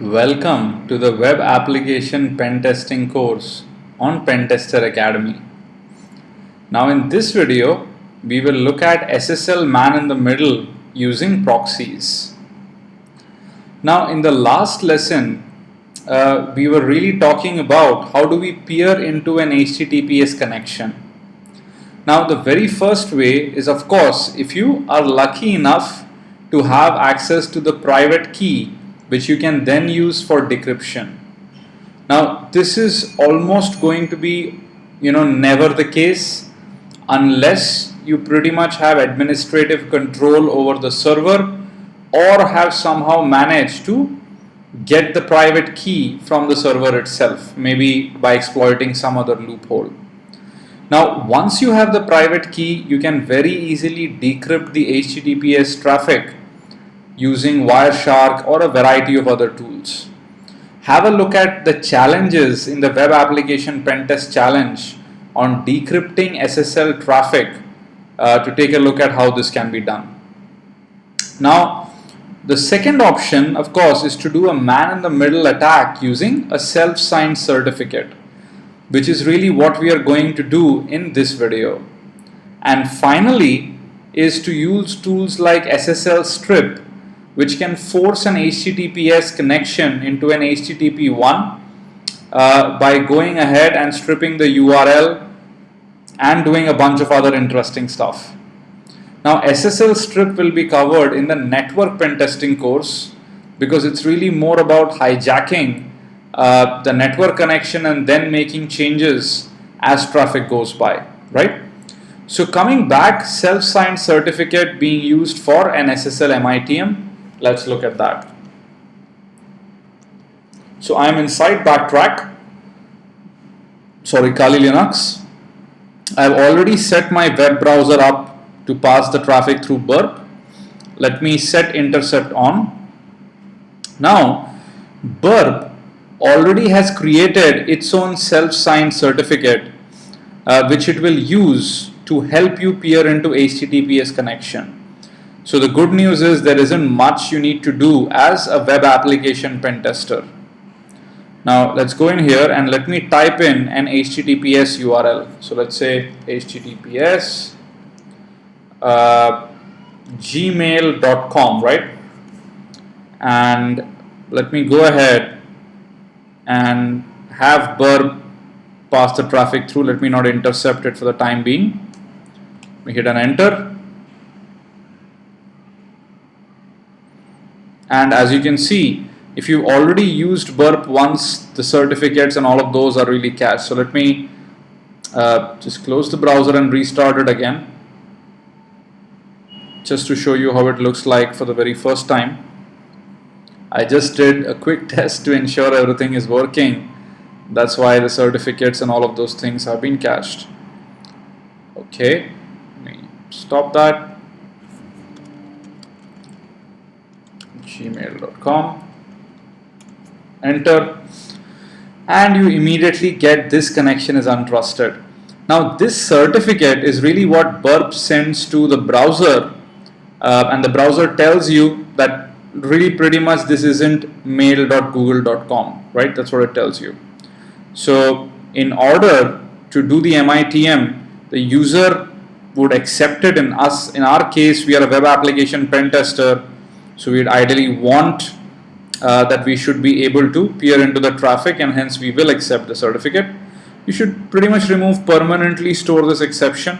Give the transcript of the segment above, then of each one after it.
Welcome to the Web Application Pen Testing course on Pentester Academy. Now in this video, we will look at SSL man in the middle using proxies. Now in the last lesson, we were really talking about how do we peer into an HTTPS connection. Now the very first way is, of course, if you are lucky enough to have access to the private key, which you can then use for decryption. Now this is almost going to be never the case unless you pretty much have administrative control over the server or have somehow managed to get the private key from the server itself, maybe by exploiting some other loophole. Now once you have the private key, you can very easily decrypt the HTTPS traffic using Wireshark or a variety of other tools. Have a look at the challenges in the Web Application Pen Test Challenge on decrypting SSL traffic to take a look at how this can be done. Now, the second option, of course, is to do a man-in-the-middle attack using a self-signed certificate, which is really what we are going to do in this video. And finally, is to use tools like SSL strip, which can force an HTTPS connection into an HTTP1 by going ahead and stripping the URL and doing a bunch of other interesting stuff. Now SSL strip will be covered in the network pen testing course because it's really more about hijacking the network connection and then making changes as traffic goes by, right? So coming back, self-signed certificate being used for an SSL MITM. Let's look at that. So I'm inside Backtrack, Kali Linux. I've already set my web browser up to pass the traffic through burp. Let me set intercept on. Now burp already has created its own self-signed certificate which it will use to help you peer into HTTPS connection. So the good news is there isn't much you need to do as a web application pen tester. Now let's go in here and let me type in an HTTPS URL. So let's say HTTPS gmail.com, right? And let me go ahead and have burp pass the traffic through. Let me not intercept it for the time being. We hit an enter. And as you can see, if you already used burp once, the certificates and all of those are really cached. So let me just close the browser and restart it again, just to show you how it looks like for the very first time. I just did a quick test to ensure everything is working. That's why the certificates and all of those things have been cached. Okay, let me stop that. gmail.com, enter, and you immediately get this connection is untrusted. Now this certificate is really what burp sends to the browser, and the browser tells you that really pretty much this isn't mail.google.com, right? That's what it tells you. So in order to do the MITM, the user would accept it. In our case, we are a web application pen tester. So we'd ideally want that we should be able to peer into the traffic, and hence we will accept the certificate. You should pretty much permanently store this exception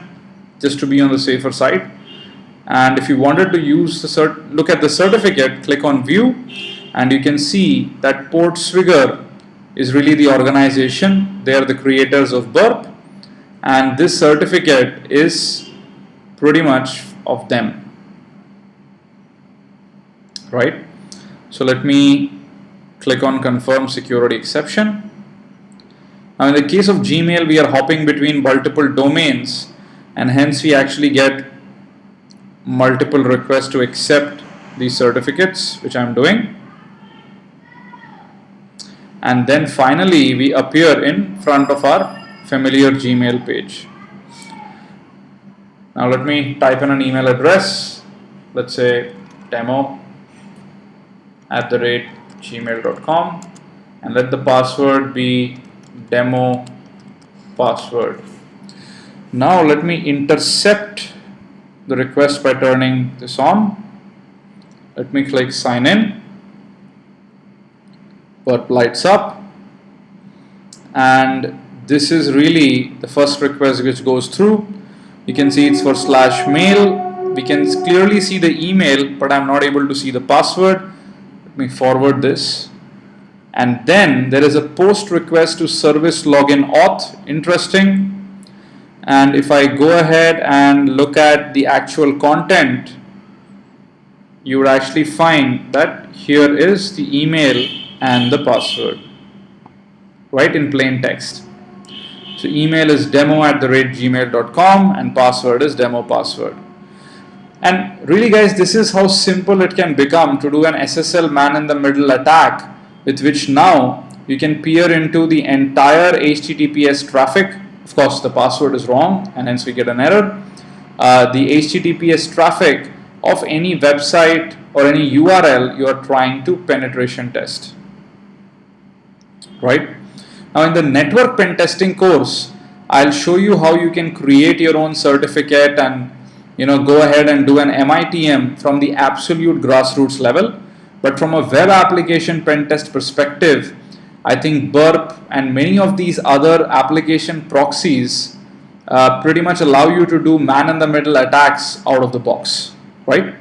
just to be on the safer side. And if you wanted to use the look at the certificate, click on view, and you can see that Portswigger is really the organization. They are the creators of burp, and this certificate is pretty much of them. Right? So let me click on confirm security exception. Now in the case of Gmail, we are hopping between multiple domains, and hence we actually get multiple requests to accept these certificates, which I'm doing. And then finally we appear in front of our familiar Gmail page. Now let me type in an email address. Let's say demo gmail.com, and let the password be demo password. Now let me intercept the request by turning this on. Let me click sign in. Burp lights up, and this is really the first request which goes through. You can see it's for /mail. We can clearly see the email, but I'm not able to see the password. Let me forward this. And then there is a post request to service login auth. Interesting. And if I go ahead and look at the actual content, you would actually find that here is the email and the password, right, in plain text. So email is demo@gmail.com and password is demo password. And really guys, this is how simple it can become to do an SSL man-in-the-middle attack, with which now you can peer into the entire HTTPS traffic. Of course, the password is wrong and hence we get an error. The HTTPS traffic of any website or any URL you are trying to penetration test. Right? Now in the network pen testing course, I'll show you how you can create your own certificate and go ahead and do an MITM from the absolute grassroots level. But from a web application pen test perspective, I think Burp and many of these other application proxies pretty much allow you to do man-in-the-middle attacks out of the box, right?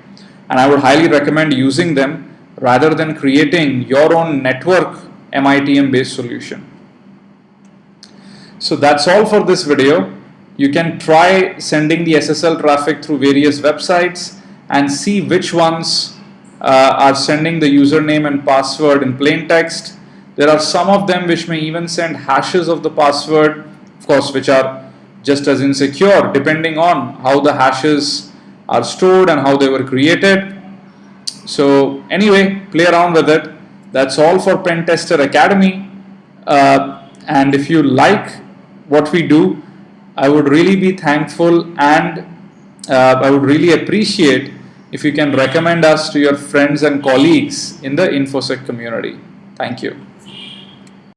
And I would highly recommend using them rather than creating your own network MITM based solution. So that's all for this video. You can try sending the SSL traffic through various websites and see which ones are sending the username and password in plain text. There are some of them which may even send hashes of the password, of course, which are just as insecure depending on how the hashes are stored and how they were created. So anyway, play around with it. That's all for Pen Tester Academy. And if you like what we do, I would really be thankful, and I would really appreciate if you can recommend us to your friends and colleagues in the InfoSec community. Thank you.